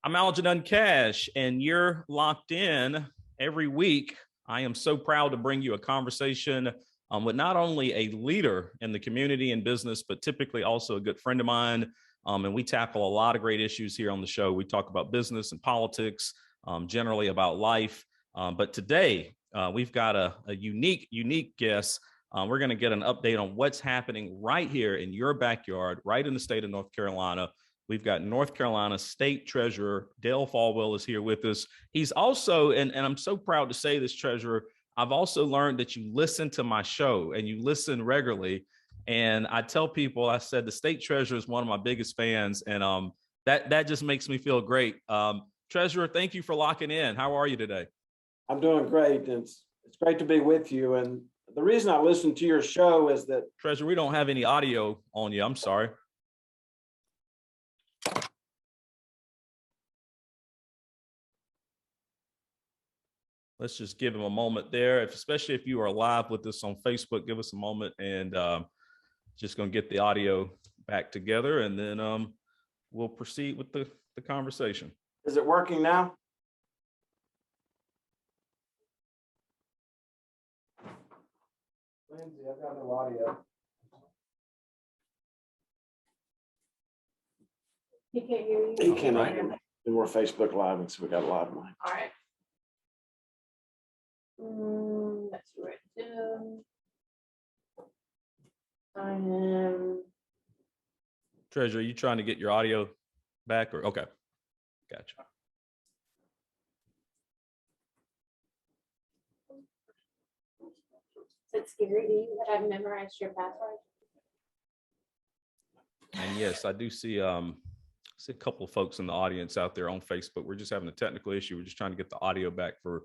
I'm Algenon Cash, and you're locked in every week. I am so proud to bring you a conversation with not only a leader in the community and business, but typically also a good friend of mine. And we tackle a lot of great issues here on the show. We talk about business and politics, generally about life. But today, we've got a unique guest. We're going to get an update on what's happening right here in your backyard, right in the state of North Carolina. We've got North Carolina State Treasurer Dale Folwell is here with us. He's also, and I'm so proud to say this, Treasurer, I've also learned that you listen to my show and you listen regularly. And I tell people, I said the State Treasurer is one of my biggest fans, and that just makes me feel great. Treasurer, thank you for locking in. How are you today? I'm doing great. It's great to be with you. And the reason I listen to your show is that... Treasurer, we don't have any audio on you. I'm sorry. Let's just give him a moment there. Especially if you are live with us on Facebook, give us a moment, and just going to get the audio back together, and then we'll proceed with the conversation. Is it working now? Lindsay, I've got no audio. He can't hear you. He cannot hear me. And we're Facebook Live, and so we got a live mic. All right. That's right. I am. Treasurer, are you trying to get your audio back, or okay? Gotcha. Is it scary to you that I've memorized your password? And yes, I do see a couple of folks in the audience out there on Facebook. We're just having a technical issue. We're just trying to get the audio back for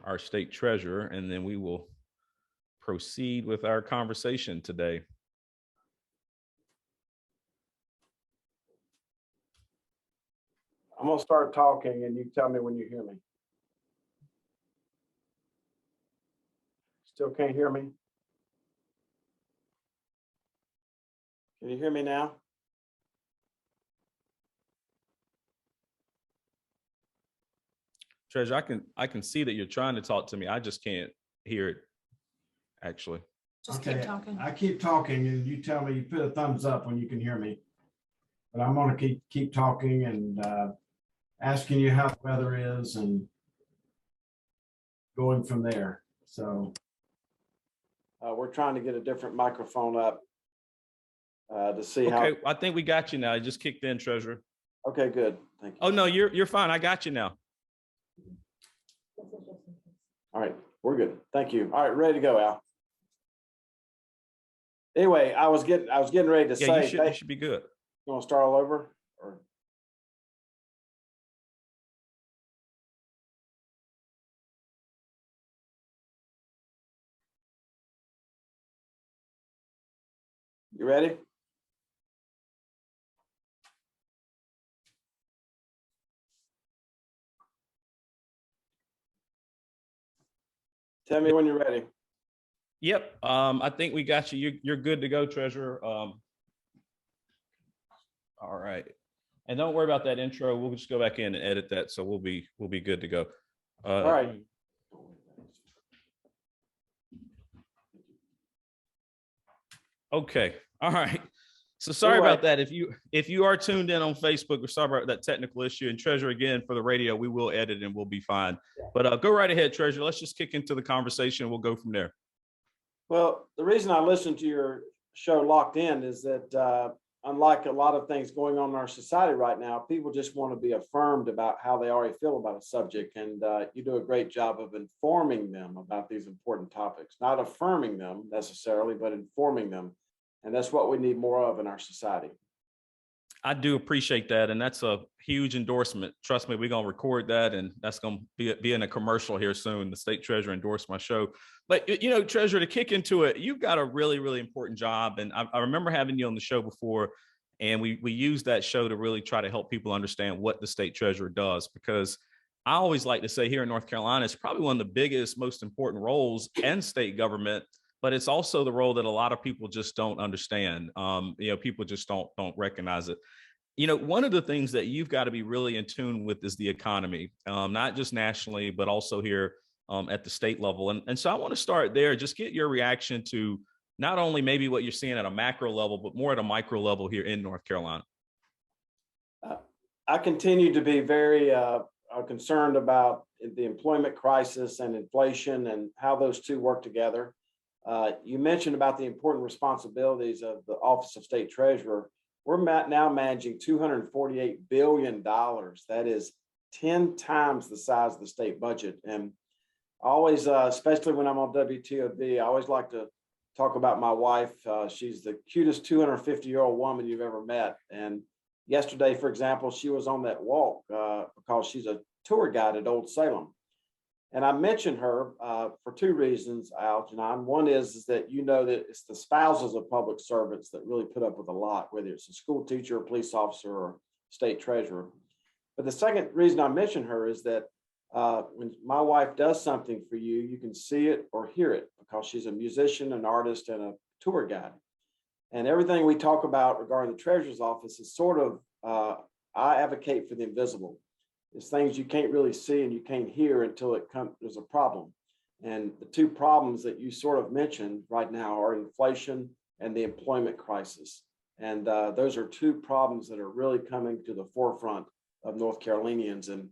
our state treasurer, and then we will proceed with our conversation today. I'm going to start talking, and you tell me when you hear me. Still can't hear me? Can you hear me now? Treasurer, I can see that you're trying to talk to me. I just can't hear it, actually. Just keep talking. I keep talking, and you tell me, you put a thumbs up when you can hear me. But I'm going to keep talking and asking you how the weather is and going from there. So we're trying to get a different microphone up to see how. Okay, I think we got you now. I just kicked in, Treasurer. Okay, good. Thank you. Oh no, you're fine. I got you now. All right, we're good. Thank you. All right, ready to go, Al. Anyway, I was getting ready to say you should be good. You want to start all over? Or you ready? Tell me when you're ready. Yep. I think we got you. You're good to go, Treasurer. All right. And don't worry about that intro. We'll just go back in and edit that, so we'll be good to go. All right. Okay. All right. So sorry about that. If you are tuned in on Facebook, we're sorry about that technical issue. And Treasurer, again, for the radio, we will edit and we'll be fine. But go right ahead, Treasurer. Let's just kick into the conversation. We'll go from there. Well, the reason I listen to your show Locked In is that unlike a lot of things going on in our society right now, people just want to be affirmed about how they already feel about a subject. And you do a great job of informing them about these important topics, not affirming them necessarily, but informing them. And that's what we need more of in our society. I do appreciate that. And that's a huge endorsement. Trust me, we're going to record that, and that's going to be in a commercial here soon. The state treasurer endorsed my show. But, you know, Treasurer, to kick into it, you've got a really, really important job. And I remember having you on the show before, and we used that show to really try to help people understand what the state treasurer does, because I always like to say here in North Carolina, it's probably one of the biggest, most important roles in state government, but it's also the role that a lot of people just don't understand. You know, people just don't recognize it. One of the things that you've got to be really in tune with is the economy, not just nationally, but also here at the state level. And so I want to start there, just get your reaction to not only maybe what you're seeing at a macro level, but more at a micro level here in North Carolina. I continue to be very concerned about the employment crisis and inflation and how those two work together. You mentioned about the important responsibilities of the Office of State Treasurer. We're now managing $248 billion. That is 10 times the size of the state budget. And I always, especially when I'm on WTOB, I always like to talk about my wife. She's the cutest 250-year-old woman you've ever met. And yesterday, for example, she was on that walk because she's a tour guide at Old Salem. And I mentioned her for two reasons, Algenon. One is that that it's the spouses of public servants that really put up with a lot, whether it's a school teacher, a police officer, or state treasurer. But the second reason I mention her is that when my wife does something for you, you can see it or hear it because she's a musician, an artist, and a tour guide. And everything we talk about regarding the treasurer's office is sort of, I advocate for the invisible. It's things you can't really see and you can't hear until there's a problem. And the two problems that you sort of mentioned right now are inflation and the employment crisis. And those are two problems that are really coming to the forefront of North Carolinians. And,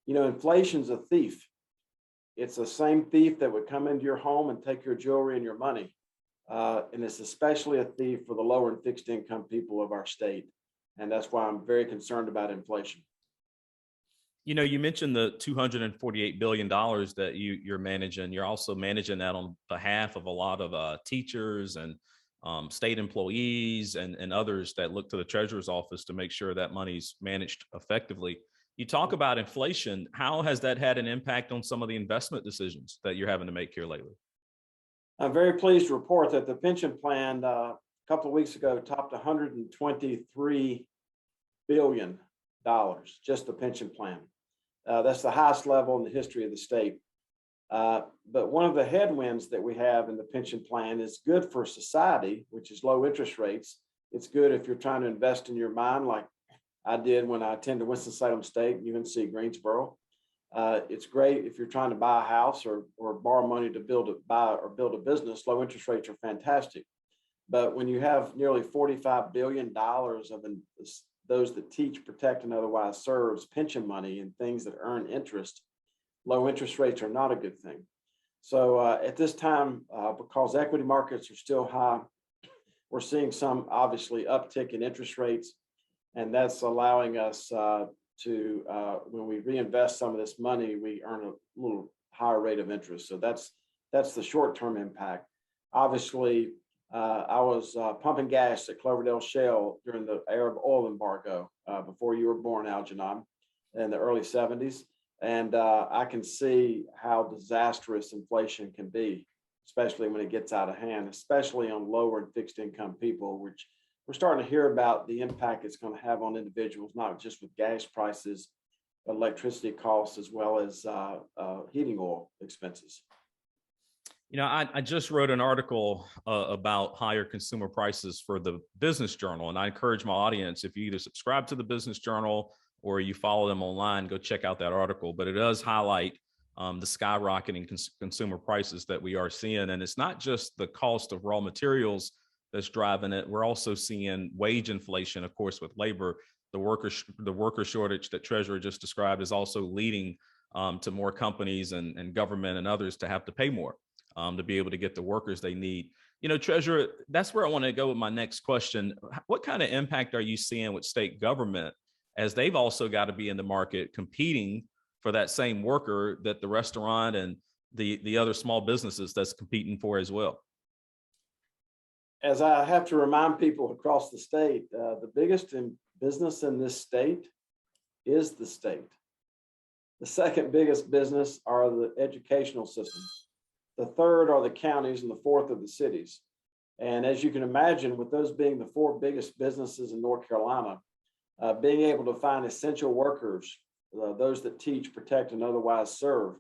inflation's a thief. It's the same thief that would come into your home and take your jewelry and your money. And it's especially a thief for the lower and fixed income people of our state. And that's why I'm very concerned about inflation. You mentioned the $248 billion that you're managing. You're also managing that on behalf of a lot of teachers and state employees and others that look to the treasurer's office to make sure that money's managed effectively. You talk about inflation. How has that had an impact on some of the investment decisions that you're having to make here lately? I'm very pleased to report that the pension plan a couple of weeks ago topped $123 billion, just the pension plan. That's the highest level in the history of the state. But one of the headwinds that we have in the pension plan is good for society, which is low interest rates. It's good if you're trying to invest in your mind, like I did when I attended Winston-Salem State, UNC Greensboro. It's great if you're trying to buy a house or borrow money to build a business. Low interest rates are fantastic. But when you have nearly $45 billion of those that teach, protect, and otherwise serves pension money and things that earn interest, low interest rates are not a good thing. So at this time, because equity markets are still high, we're seeing some obviously uptick in interest rates, and that's allowing us to, when we reinvest some of this money, we earn a little higher rate of interest. So that's the short-term impact. Obviously, I was pumping gas at Cloverdale Shale during the Arab oil embargo before you were born, Algenon, in the early 70s. And I can see how disastrous inflation can be, especially when it gets out of hand, especially on lower and fixed income people, which we're starting to hear about the impact it's going to have on individuals, not just with gas prices, but electricity costs, as well as heating oil expenses. I just wrote an article about higher consumer prices for the Business Journal, and I encourage my audience, if you either subscribe to the Business Journal or you follow them online, go check out that article. But it does highlight the skyrocketing consumer prices that we are seeing. And it's not just the cost of raw materials that's driving it. We're also seeing wage inflation, of course, with labor. The worker shortage that Treasurer just described is also leading to more companies and government and others to have to pay more to be able to get the workers they need. Treasurer, that's where I want to go with my next question. What kind of impact are you seeing with state government as they've also got to be in the market competing for that same worker that the restaurant and the other small businesses that's competing for as well? As I have to remind people across the state, the biggest business in this state is the state. The second biggest business are the educational systems. The third are the counties, and the fourth are the cities. And as you can imagine, with those being the four biggest businesses in North Carolina, being able to find essential workers, those that teach, protect, and otherwise serve,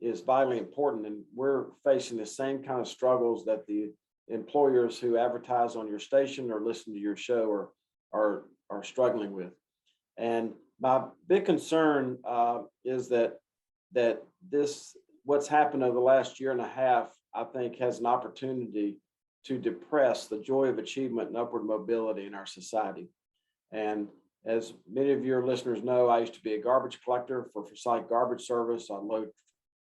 is vitally important. And we're facing the same kind of struggles that the employers who advertise on your station or listen to your show are struggling with. And my big concern is that what's happened over the last year and a half, I think, has an opportunity to depress the joy of achievement and upward mobility in our society. And as many of your listeners know, I used to be a garbage collector for Forsyth Garbage Service. I load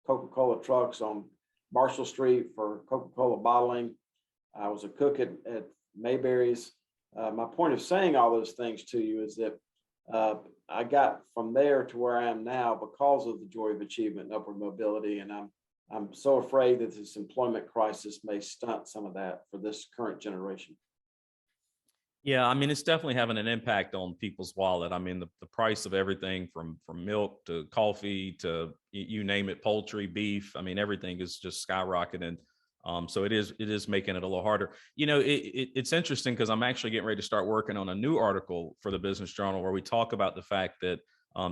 Coca-Cola trucks on Marshall Street for Coca-Cola bottling. I was a cook at Mayberry's. My point of saying all those things to you is that I got from there to where I am now because of the joy of achievement and upward mobility. And I'm so afraid that this employment crisis may stunt some of that for this current generation. Yeah, I mean, it's definitely having an impact on people's wallet. I mean, the price of everything from milk to coffee to you name it, poultry, beef. I mean, everything is just skyrocketing. So it is making it a little harder. You know, it's interesting because I'm actually getting ready to start working on a new article for the Business Journal where we talk about the fact that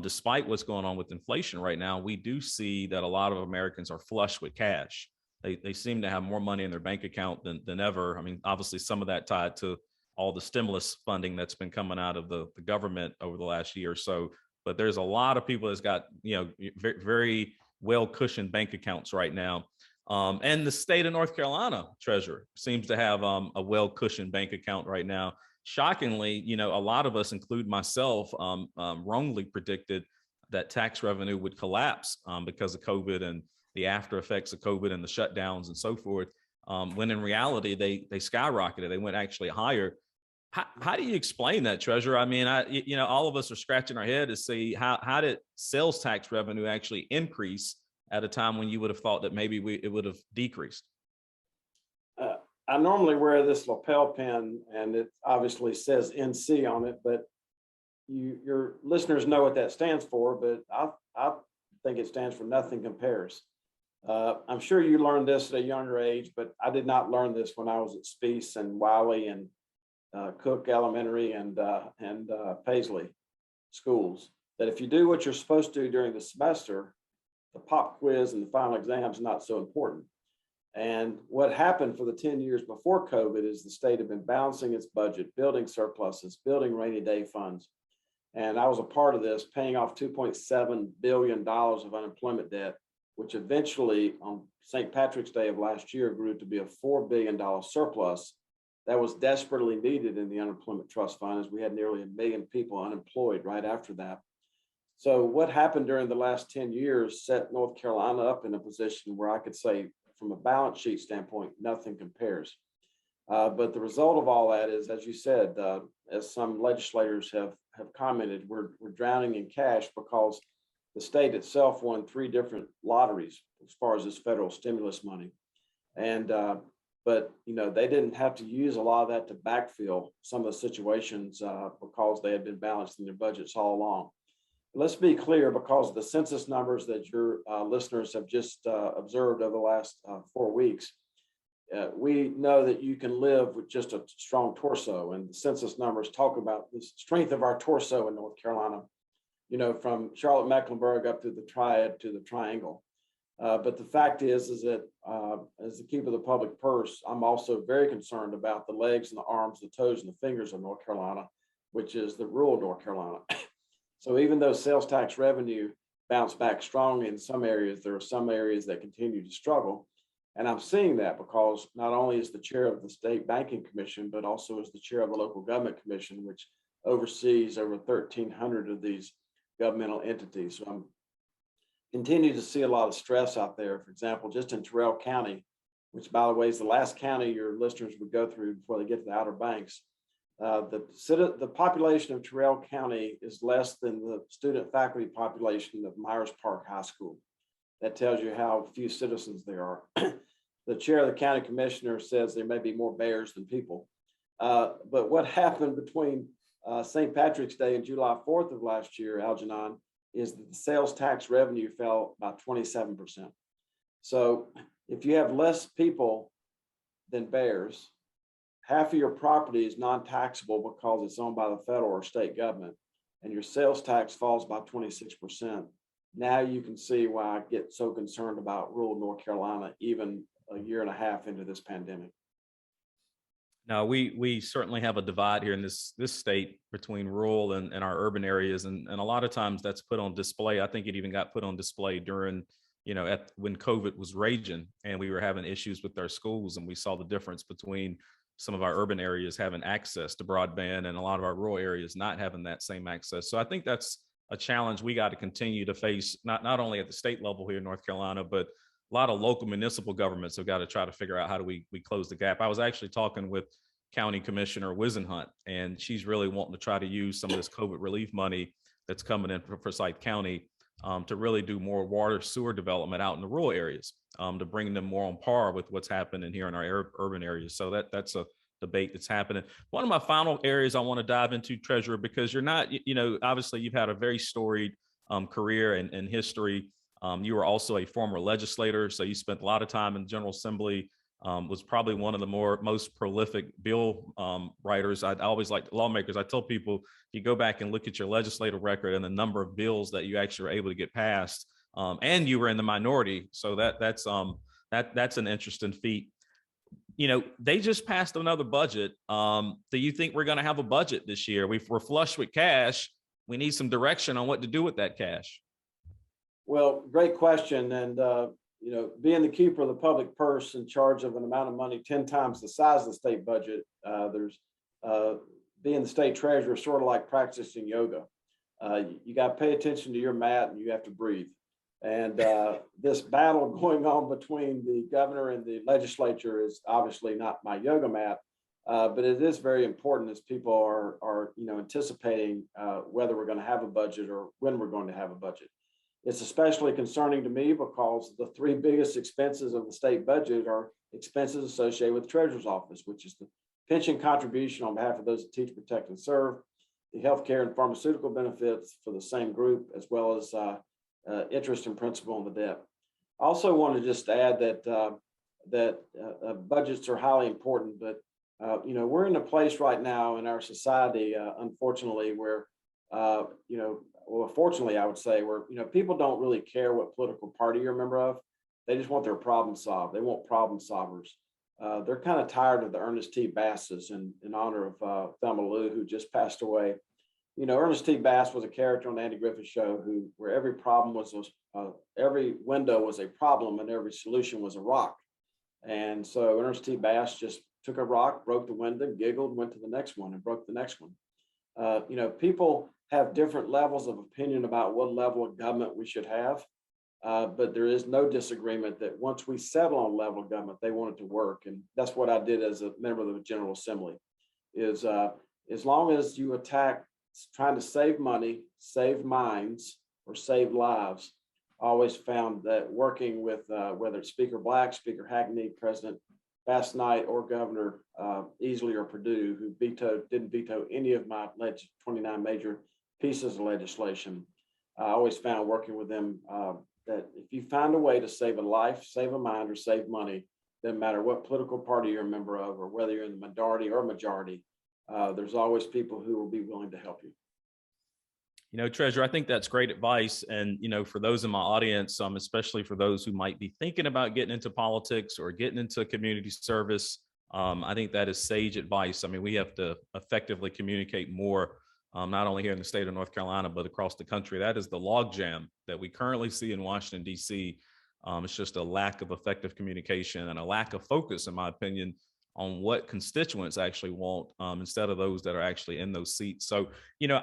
despite what's going on with inflation right now, we do see that a lot of Americans are flush with cash. They seem to have more money in their bank account than ever. I mean, obviously some of that tied to all the stimulus funding that's been coming out of the government over the last year or so. But there's a lot of people that's got, you know, very, very well cushioned bank accounts right now. And the state of North Carolina treasurer seems to have a well cushioned bank account right now. Shockingly, you know, a lot of us, include myself, wrongly predicted that tax revenue would collapse because of COVID and the after effects of COVID and the shutdowns and so forth. When in reality, they skyrocketed. They went actually higher. How do you explain that, Treasurer? I mean, you know, all of us are scratching our head to see how did sales tax revenue actually increase at a time when you would have thought that maybe it would have decreased? I normally wear this lapel pin, and it obviously says NC on it, but your listeners know what that stands for, but I think it stands for nothing compares. I'm sure you learned this at a younger age, but I did not learn this when I was at Speece and Wiley and Cook Elementary and Paisley schools, that if you do what you're supposed to do during the semester, the pop quiz and the final exam is not so important. And what happened for the 10 years before COVID is the state had been balancing its budget, building surpluses, building rainy day funds. And I was a part of this, paying off $2.7 billion of unemployment debt, which eventually on St. Patrick's Day of last year grew to be a $4 billion surplus that was desperately needed in the unemployment trust fund, as we had nearly 1 million people unemployed right after that. So what happened during the last 10 years set North Carolina up in a position where I could say, from a balance sheet standpoint, nothing compares. But the result of all that is, as you said, as some legislators have commented, we're drowning in cash because the state itself won 3 different lotteries as far as this federal stimulus money. And but you know, they didn't have to use a lot of that to backfill some of the situations because they had been balanced in their budgets all along. Let's be clear, because of the census numbers that your listeners have just observed over the last 4 weeks, we know that you can live with just a strong torso, and the census numbers talk about the strength of our torso in North Carolina, you know, from Charlotte-Mecklenburg up to the Triad to the Triangle. But the fact is that as the keeper of the public purse, I'm also very concerned about the legs and the arms, the toes and the fingers of North Carolina, which is the rural North Carolina. So even though sales tax revenue bounced back strongly in some areas, there are some areas that continue to struggle. And I'm seeing that because not only is the chair of the State Banking Commission, but also as the chair of the Local Government Commission, which oversees over 1,300 of these governmental entities. So I'm continue to see a lot of stress out there. For example, just in Terrell County, which by the way is the last county your listeners would go through before they get to the Outer Banks. The population of Terrell County is less than the student faculty population of Myers Park High School. That tells you how few citizens there are. The chair of the county commissioner says there may be more bears than people. But what happened between St. Patrick's Day and July 4th of last year, Algenon, is that the sales tax revenue fell by 27%. So if you have less people than bears, half of your property is non-taxable because it's owned by the federal or state government, and your sales tax falls by 26%. Now you can see why I get so concerned about rural North Carolina, even a year and a half into this pandemic. Now, we certainly have a divide here in this state between rural and our urban areas, and a lot of times that's put on display. I think it even got put on display during, when COVID was raging and we were having issues with our schools, and we saw the difference between some of our urban areas having access to broadband and a lot of our rural areas not having that same access. So I think that's a challenge we got to continue to face, not only at the state level here in North Carolina, but a lot of local municipal governments have got to try to figure out how do we close the gap. I was actually talking with County Commissioner Wisenhunt, and she's really wanting to try to use some of this COVID relief money that's coming in for Forsyth County to really do more water sewer development out in the rural areas, to bring them more on par with what's happening here in our urban areas. So that's a debate that's happening. One of my final areas I want to dive into, Treasurer, because you're not, obviously you've had a very storied career and history. You were also a former legislator, so you spent a lot of time in the General Assembly, was probably one of the most prolific bill writers. I always like lawmakers. I tell people, if you go back and look at your legislative record and the number of bills that you actually were able to get passed, and you were in the minority, so that's an interesting feat. They just passed another budget. Do you think we're going to have a budget this year? We're flush with cash. We need some direction on what to do with that cash. Well, great question. And, being the keeper of the public purse in charge of an amount of money 10 times the size of the state budget, being the state treasurer is sort of like practicing yoga. You got to pay attention to your mat and you have to breathe. And this battle going on between the governor and the legislature is obviously not my yoga mat, but it is very important as people are anticipating whether we're going to have a budget or when we're going to have a budget. It's especially concerning to me because the three biggest expenses of the state budget are expenses associated with the treasurer's office, which is the pension contribution on behalf of those that teach, protect, and serve, the healthcare and pharmaceutical benefits for the same group, as well as interest and principal on the debt. I also want to just add that budgets are highly important, but we're in a place right now in our society, unfortunately, where well, fortunately, I would say, where people don't really care what political party you're a member of. They just want their problem solved. They want problem solvers. They're kind of tired of the Ernest T. Basses in honor of Thelma Lou, who just passed away. Ernest T. Bass was a character on the Andy Griffith Show where every problem was every window was a problem and every solution was a rock. And so Ernest T. Bass just took a rock, broke the window, giggled, went to the next one and broke the next one. People have different levels of opinion about what level of government we should have. But there is no disagreement that once we settle on level of government, they want it to work. And that's what I did as a member of the General Assembly, is as long as you attack trying to save money, save minds, or save lives, I always found that working with whether it's Speaker Black, Speaker Hackney, President Bass Knight, or Governor Easley or Perdue, who didn't veto any of my 29 major pieces of legislation. I always found working with them that if you find a way to save a life, save a mind, or save money, doesn't matter what political party you're a member of or whether you're in the minority or majority, there's always people who will be willing to help you. Treasurer, I think that's great advice. And, for those in my audience, especially for those who might be thinking about getting into politics or getting into community service, I think that is sage advice. I mean, we have to effectively communicate more, not only here in the state of North Carolina, but across the country. That is the logjam that we currently see in Washington, D.C. It's just a lack of effective communication and a lack of focus, in my opinion, on what constituents actually want instead of those that are actually in those seats. So,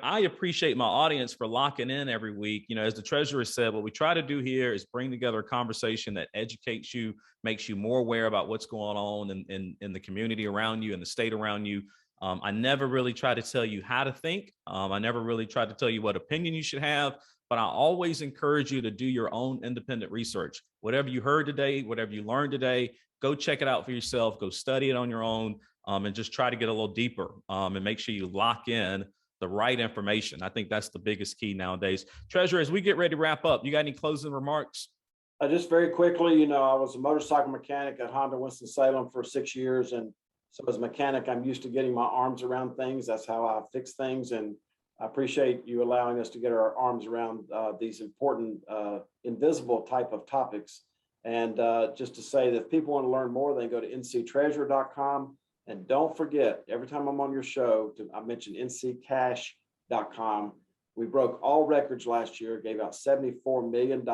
I appreciate my audience for locking in every week. As the treasurer said, what we try to do here is bring together a conversation that educates you, makes you more aware about what's going on in the community around you and the state around you. I never really try to tell you how to think. I never really try to tell you what opinion you should have, but I always encourage you to do your own independent research. Whatever you heard today, whatever you learned today, go check it out for yourself, go study it on your own, and just try to get a little deeper and make sure you lock in the right information. I think that's the biggest key nowadays. Treasurer, as we get ready to wrap up, you got any closing remarks? Just very quickly, I was a motorcycle mechanic at Honda Winston-Salem for 6 years. And so as a mechanic, I'm used to getting my arms around things. That's how I fix things. And I appreciate you allowing us to get our arms around these important, invisible type of topics. And just to say that if people want to learn more, they can go to nctreasurer.com. And don't forget, every time I'm on your show, I mention nccash.com. We broke all records last year, gave out $74 million.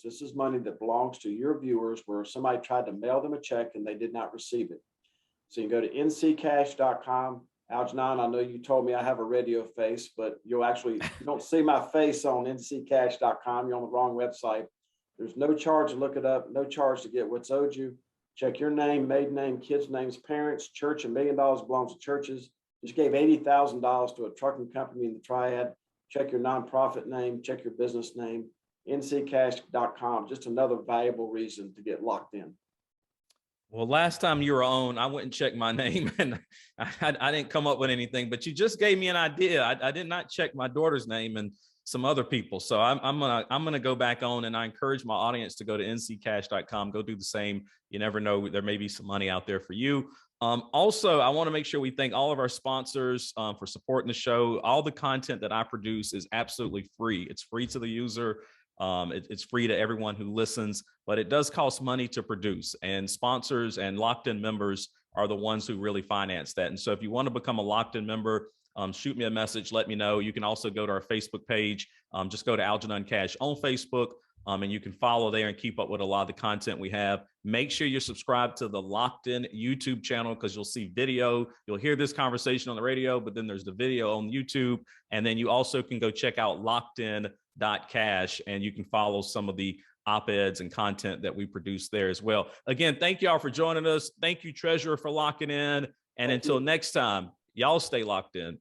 This is money that belongs to your viewers where somebody tried to mail them a check and they did not receive it. So you can go to nccash.com. Algenon, I know you told me I have a radio face, but you don't see my face on nccash.com. You're on the wrong website. There's no charge to look it up, no charge to get what's owed you. Check your name, maiden name, kids' names, parents, church. $1 million belongs to churches. Just gave $80,000 to a trucking company in the Triad. Check your nonprofit name, check your business name, nccash.com. Just another valuable reason to get locked in. Well, last time you were on, I went and checked my name and I didn't come up with anything, but you just gave me an idea. I did not check my daughter's name and some other people. So I'm gonna go back on, and I encourage my audience to go to nccash.com, go do the same. You never know, there may be some money out there for you. Also, I want to make sure we thank all of our sponsors for supporting the show. All the content that I produce is absolutely free. It's free to the user. It's free to everyone who listens, but it does cost money to produce, and sponsors and locked-in members are the ones who really finance that. And so if you want to become a locked-in member, shoot me a message, let me know. You can also go to our Facebook page. Just go to Algenon Cash on Facebook, and you can follow there and keep up with a lot of the content we have. Make sure you're subscribed to the Locked In YouTube channel, because you'll see video. You'll hear this conversation on the radio, but then there's the video on YouTube. And then you also can go check out lockedin.cash, and you can follow some of the op-eds and content that we produce there as well. Again, thank y'all for joining us. Thank you, Treasurer, for locking in. And until next time, y'all stay locked in.